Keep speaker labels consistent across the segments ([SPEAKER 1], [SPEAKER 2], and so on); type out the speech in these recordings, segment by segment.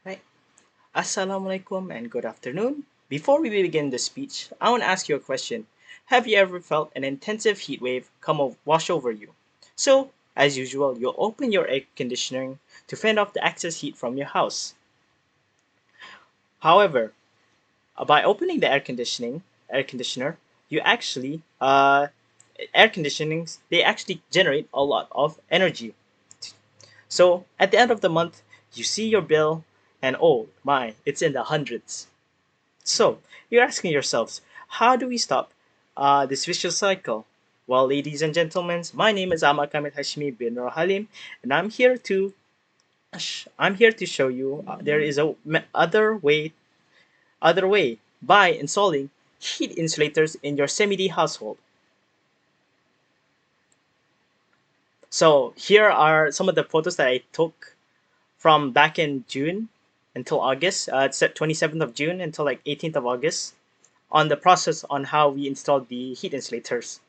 [SPEAKER 1] Right. Assalamualaikum and good afternoon. Before we begin the speech, I want to ask you a question. Have you ever felt an intensive heat wave wash over you? So, as usual, you'll open your air conditioning to fend off the excess heat from your house. However, by opening the air conditioner, you actually air conditionings they actually generate a lot of energy. So at the end of the month, you see your bill, and oh my, it's in the hundreds. So, you're asking yourselves, how do we stop this vicious cycle? Well, ladies and gentlemen, my name is AHMAD HASHIMI bin NURULHALIM, and I'm here to show you there is other way by installing heat insulators in your semi-D household. So here are some of the photos that I took from back in June until August. It's at 27th of June until like 18th of August on the process on how we installed the heat insulators.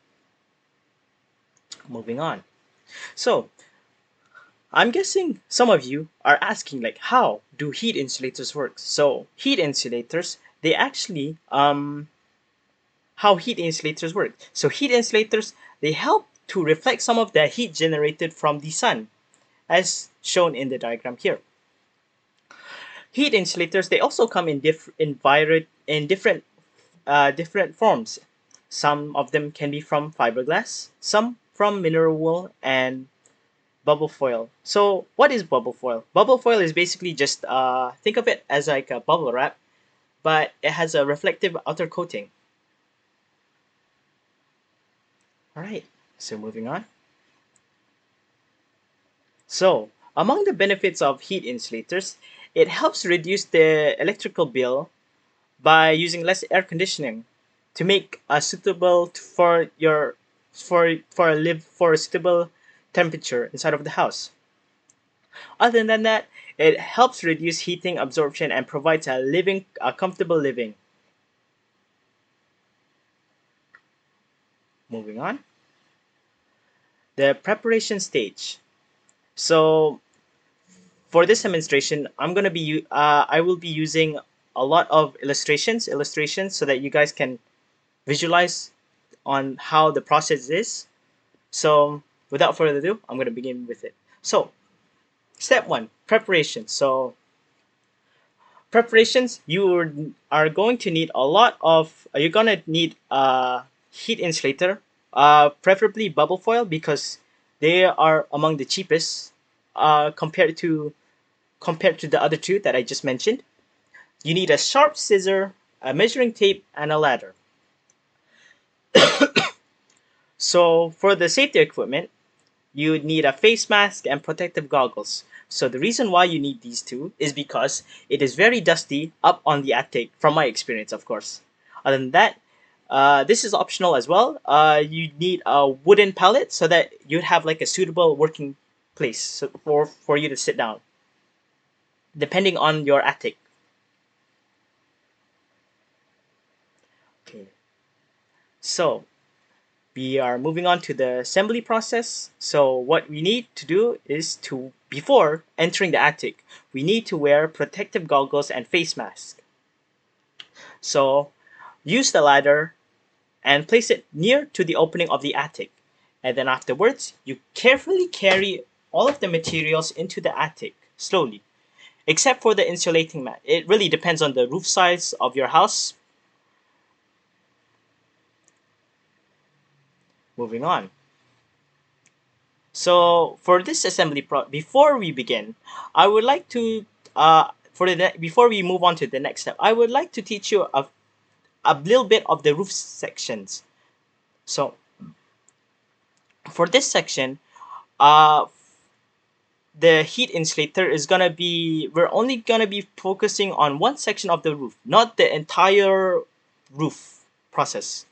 [SPEAKER 1] Moving on. So I'm guessing some of you are asking like how do heat insulators work? So heat insulators they actually how heat insulators work. So heat insulators they help to reflect some of the heat generated from the sun as shown in the diagram here. Heat insulators they also come in different forms. Some of them can be from fiberglass, some from mineral wool and bubble foil. So what is bubble foil? Bubble foil is basically just think of it as like a bubble wrap, but it has a reflective outer coating. All right. So moving on. So among the benefits of heat insulators, it helps reduce the electrical bill by using less air conditioning to make a suitable for your for a suitable temperature inside of the house. Other than that, it helps reduce heating absorption and provides a comfortable living. Moving on, the preparation stage. So for this demonstration, I will be using a lot of illustrations so that you guys can visualize on how the process is. So without further ado, I'm going to begin with it. So step one, preparation. So preparations, are going to need a lot of. You're gonna need a heat insulator, preferably bubble foil because they are among the cheapest compared to the other two that I just mentioned. You need a sharp scissor, a measuring tape, and a ladder. So for the safety equipment, you would need a face mask and protective goggles. So the reason why you need these two is because it is very dusty up on the attic, from my experience, of course. Other than that, this is optional as well. You need a wooden pallet so that you'd have like a suitable working place for you to sit down, depending on your attic. Okay, so we are moving on to the assembly process. So what we need to do is before entering the attic, we need to wear protective goggles and face mask. So use the ladder and place it near to the opening of the attic. And then afterwards, you carefully carry all of the materials into the attic slowly, except for the insulating mat. It really depends on the roof size of your house. Moving on. So for this before we begin, I would like to before we move on to the next step, I would like to teach you a little bit of the roof sections. So for this section, the heat insulator is gonna be we're only gonna be focusing on one section of the roof, not the entire roof process.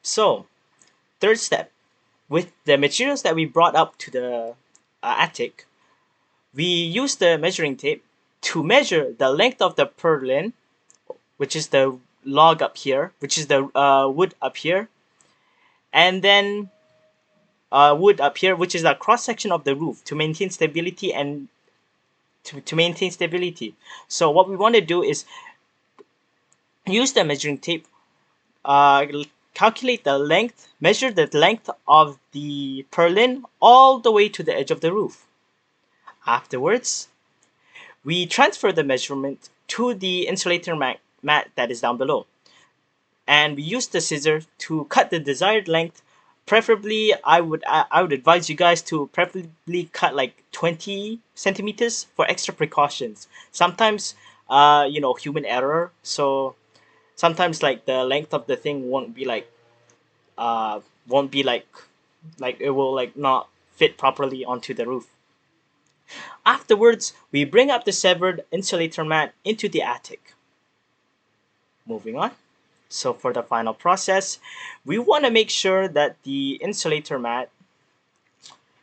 [SPEAKER 1] So third step, with the materials that we brought up to the attic, we use the measuring tape to measure the length of the purlin, which is the log up here, which is the wood up here, and then wood up here, which is a cross section of the roof to maintain stability and to maintain stability. So what we want to do is use the measuring tape, uh, calculate the length, measure the length of the purlin all the way to the edge of the roof. Afterwards, we transfer the measurement to the insulator mat that is down below, and we use the scissor to cut the desired length. Preferably, I would advise you guys to preferably cut like 20 centimeters for extra precautions. Sometimes, human error. So sometimes like the length of the thing won't be like it will like not fit properly onto the roof. Afterwards, we bring up the severed insulator mat into the attic. Moving on. So for the final process, we want to make sure that the insulator mat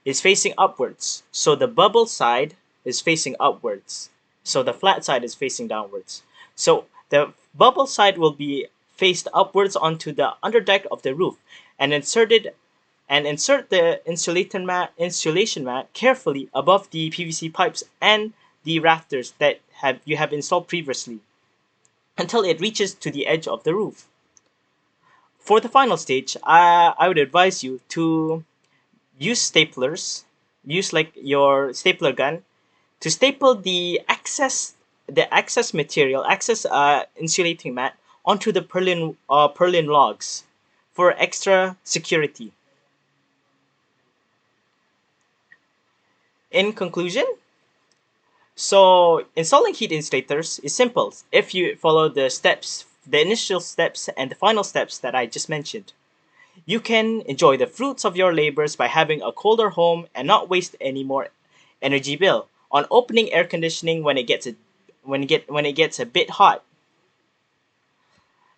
[SPEAKER 1] is facing upwards. So the bubble side is facing upwards. So the flat side is facing downwards. So the bubble side will be faced upwards onto the underdeck of the roof and insert the insulation mat carefully above the PVC pipes and the rafters that you have installed previously until it reaches to the edge of the roof. For the final stage, I would advise you to use staplers, use like your stapler gun to staple the excess material, excess insulating mat onto the purlin logs for extra security. In conclusion, so installing heat insulators is simple if you follow the initial steps and the final steps that I just mentioned. You can enjoy the fruits of your labors by having a colder home and not waste any more energy bill on opening air conditioning when it gets a bit hot.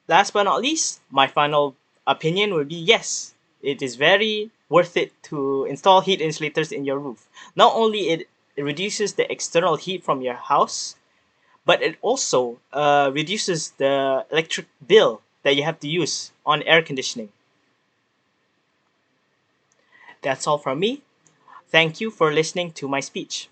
[SPEAKER 1] Last but not least, my final opinion would be yes, it is very worth it to install heat insulators in your roof. Not only it reduces the external heat from your house, but it also reduces the electric bill that you have to use on air conditioning. That's all from me. Thank you for listening to my speech.